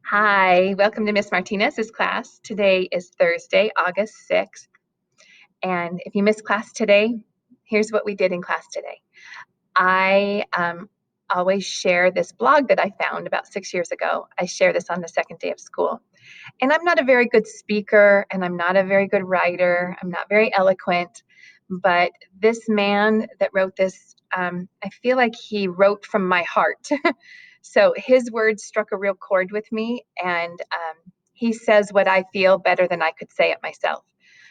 Hi, welcome to Miss Martinez's class. Today is Thursday, August 6th. And if you missed class today, here's what we did in class today. I always share this blog that I found about 6 years ago. I share this on the second day of school. And I'm not a very good speaker and I'm not a very good writer. I'm not very eloquent. But this man that wrote this, I feel like he wrote from my heart. So his words struck a real chord with me, and he says what I feel better than I could say it myself.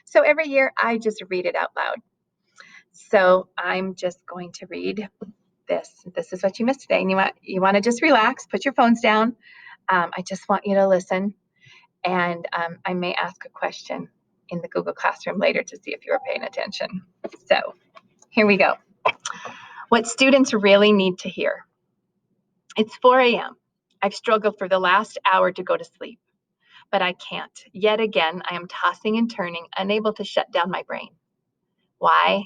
So every year I just read it out loud. So I'm just going to read this. This is what you missed today. And you want to just relax, put your phones down. I just want you to listen. And I may ask a question in the Google Classroom later to see if you are paying attention. So here we go. What students really need to hear. It's 4 a.m. I've struggled for the last hour to go to sleep, but I can't. Yet again, I am tossing and turning, unable to shut down my brain. Why?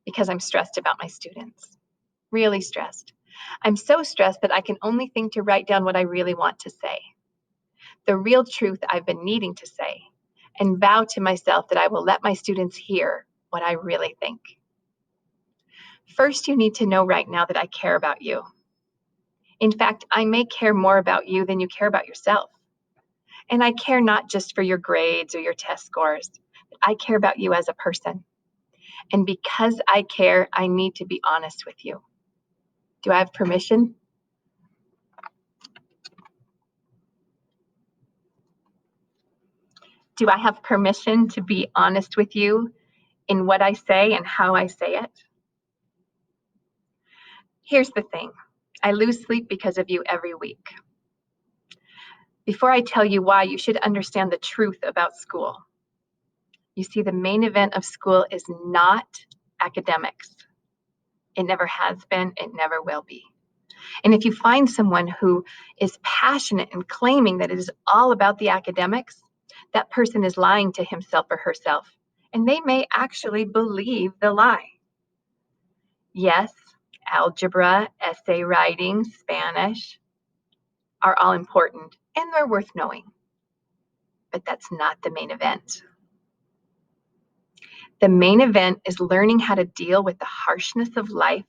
Because I'm stressed about my students. Really stressed. I'm so stressed that I can only think to write down what I really want to say. The real truth I've been needing to say, and vow to myself that I will let my students hear what I really think. First, you need to know right now that I care about you. In fact, I may care more about you than you care about yourself. And I care not just for your grades or your test scores, but I care about you as a person. And because I care, I need to be honest with you. Do I have permission? Do I have permission to be honest with you in what I say and how I say it? Here's the thing. I lose sleep because of you every week. Before I tell you why, you should understand the truth about school. You see, the main event of school is not academics. It never has been, it never will be. And if you find someone who is passionate and claiming that it is all about the academics, that person is lying to himself or herself, and they may actually believe the lie. Yes, algebra, essay writing, Spanish are all important and they're worth knowing, but that's not the main event. The main event is learning how to deal with the harshness of life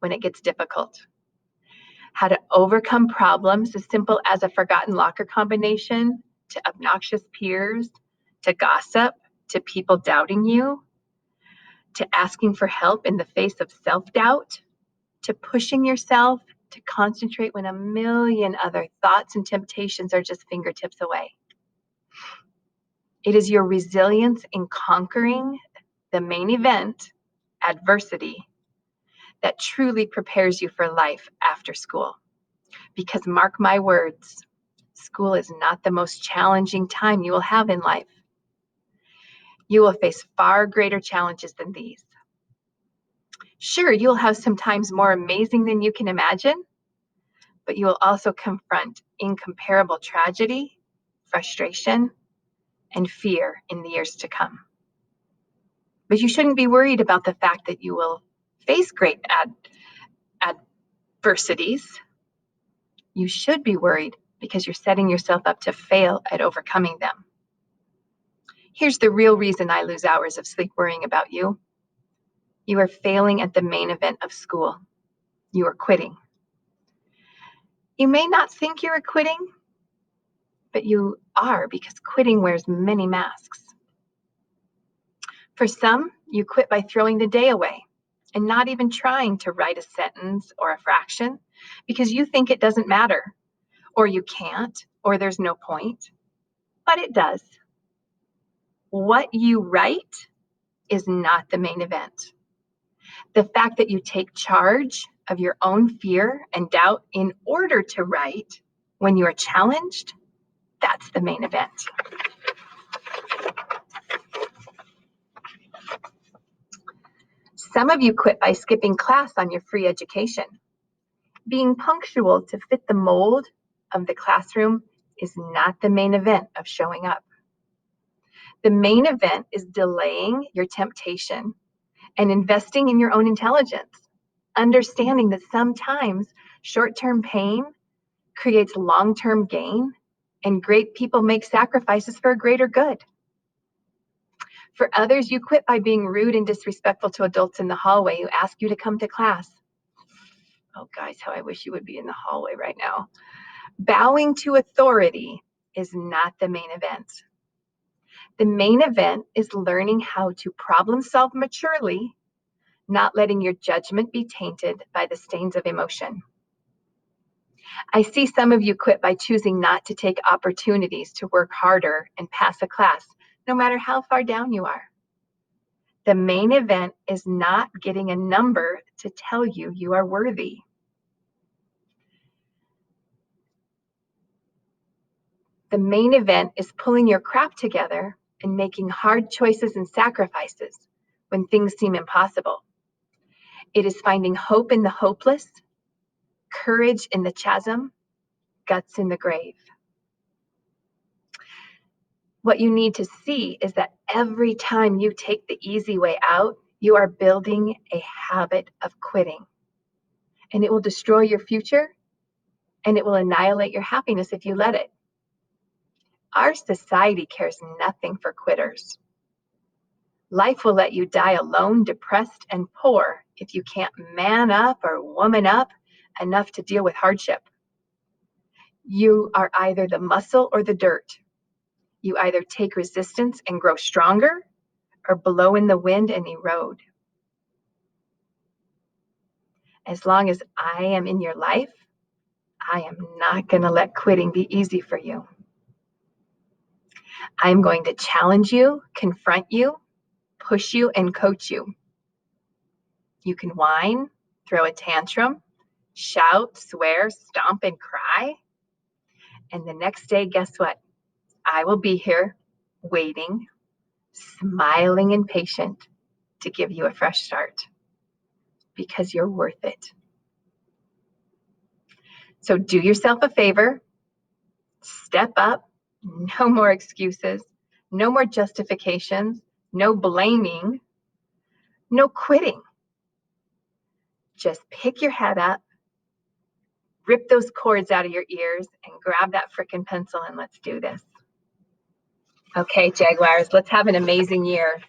when it gets difficult. How to overcome problems as simple as a forgotten locker combination, to obnoxious peers, to gossip, to people doubting you, to asking for help in the face of self-doubt, to pushing yourself to concentrate when a million other thoughts and temptations are just fingertips away. It is your resilience in conquering the main event, adversity, that truly prepares you for life after school. Because mark my words, school is not the most challenging time you will have in life. You will face far greater challenges than these. Sure, you'll have some times more amazing than you can imagine, but you will also confront incomparable tragedy, frustration, and fear in the years to come. But you shouldn't be worried about the fact that you will face great adversities. You should be worried because you're setting yourself up to fail at overcoming them. Here's the real reason I lose hours of sleep worrying about you. You are failing at the main event of school. You are quitting. You may not think you are quitting, but you are, because quitting wears many masks. For some, you quit by throwing the day away and not even trying to write a sentence or a fraction because you think it doesn't matter, or you can't, or there's no point. But it does. What you write is not the main event. The fact that you take charge of your own fear and doubt in order to write when you are challenged, that's the main event. Some of you quit by skipping class on your free education. Being punctual to fit the mold of the classroom is not the main event of showing up. The main event is delaying your temptation and investing in your own intelligence, understanding that sometimes short-term pain creates long-term gain And great people make sacrifices for a greater good. For others, you quit by being rude and disrespectful to adults in the hallway who ask you to come to class. Oh, guys, how I wish you would be in the hallway right now. Bowing to authority is not the main event. The main event is learning how to problem solve maturely, not letting your judgment be tainted by the stains of emotion. I see some of you quit by choosing not to take opportunities to work harder and pass a class, no matter how far down you are. The main event is not getting a number to tell you you are worthy. The main event is pulling your crap together and making hard choices and sacrifices when things seem impossible. It is finding hope in the hopeless, courage in the chasm, guts in the grave. What you need to see is that every time you take the easy way out, you are building a habit of quitting. And it will destroy your future, and it will annihilate your happiness if you let it. Our society cares nothing for quitters. Life will let you die alone, depressed, and poor if you can't man up or woman up enough to deal with hardship. You are either the muscle or the dirt. You either take resistance and grow stronger, or blow in the wind and erode. As long as I am in your life, I am not going to let quitting be easy for you. I'm going to challenge you, confront you, push you, and coach you. You can whine, throw a tantrum, shout, swear, stomp, and cry. And the next day, guess what? I will be here waiting, smiling and patient to give you a fresh start because you're worth it. So do yourself a favor, step up, no more excuses, no more justifications, no blaming, no quitting. Just pick your head up, rip those cords out of your ears, and grab that frickin' pencil and let's do this. Okay, Jaguars, let's have an amazing year.